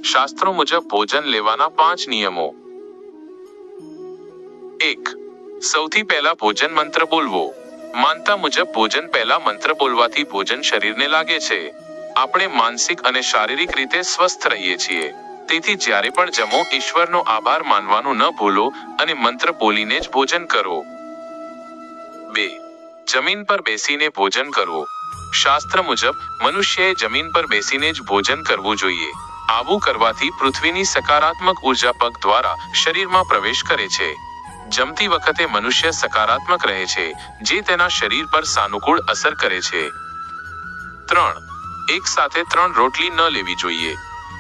શાસ્ત્રો મુજબ ભોજન લેવાના 5 નિયમો। 1. સૌથી પહેલા ભોજન મંત્ર બોલવો। માનતા મુજબ ભોજન પહેલા મંત્ર બોલવાથી ભોજન શરીરને લાગે છે। આપણે માનસિક અને શારીરિક રીતે સ્વસ્થ રહીએ છીએ। તેથી જ્યારે પણ જમો ઈશ્વરનો આભાર માનવાનું ન ભૂલો અને મંત્ર બોલીને જ ભોજન કરો। 2. જમીન પર બેસીને ભોજન કરવું। શાસ્ત્ર મુજબ મનુષ્યએ જમીન પર બેસીને જ ભોજન કરવું જોઈએ। આવું કરવાથી પૃથ્વીની સકારાત્મક ઉર્જા પગ દ્વારા શરીરમાં પ્રવેશ કરે છે। જમતી વખતે મનુષ્ય સકારાત્મક રહે છે, જે તેના શરીર પર સાનુકૂળ અસર કરે છે। 3. એક સાથે 3 રોટલી ન લેવી જોઈએ।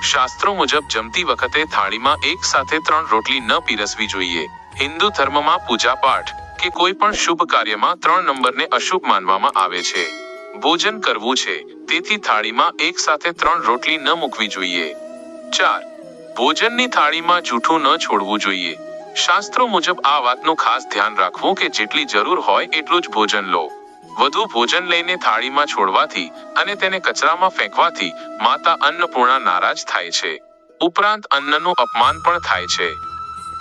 શાસ્ત્રો મુજબ જમતી વખતે થાળીમાં એક સાથે 3 રોટલી ન પીરસવી જોઈએ। હિન્દુ ધર્મમાં પૂજા પાઠ કે કોઈ પણ શુભ કાર્યમાં 3 નંબરને અશુભ માનવામાં આવે છે। ભોજન કરવું છે, તેથી થાળીમાં એક સાથે 3 રોટલી ન મૂકવી જોઈએ। 4. ભોજનની થાળીમાં જૂઠું ન છોડવું જોઈએ। શાસ્ત્રો મુજબ આ વાતનું ખાસ ધ્યાન રાખવું કે જેટલી જરૂર હોય એટલું જ ભોજન લો। વધુ ભોજન લઈને થાળીમાં છોડવાથી અને તેને કચરામાં ફેંકવાથી માતા અન્નપૂર્ણા નારાજ થાય છે। ઉપરાંત અન્નનું અપમાન પણ થાય છે।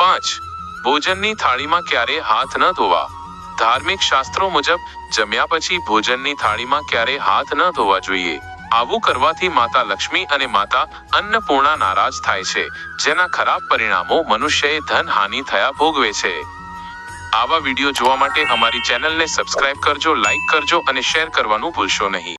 5. ભોજનની થાળીમાં ક્યારેય હાથ ન ધોવા। ધાર્મિક શાસ્ત્રો મુજબ જમ્યા પછી ભોજનની થાળીમાં ક્યારેય હાથ ન ધોવા જોઈએ। આવું કરવાથી માતા લક્ષ્મી અને માતા અન્નપૂર્ણા નારાજ થાય છે, જેના ખરાબ પરિણામો મનુષ્યએ ધન હાનિ થયા ભોગવે છે। આવા વિડીયો જોવા માટે અમારી ચેનલને સબસ્ક્રાઇબ કરજો, લાઈક કરજો અને શેર કરવાનું ભૂલશો નહીં।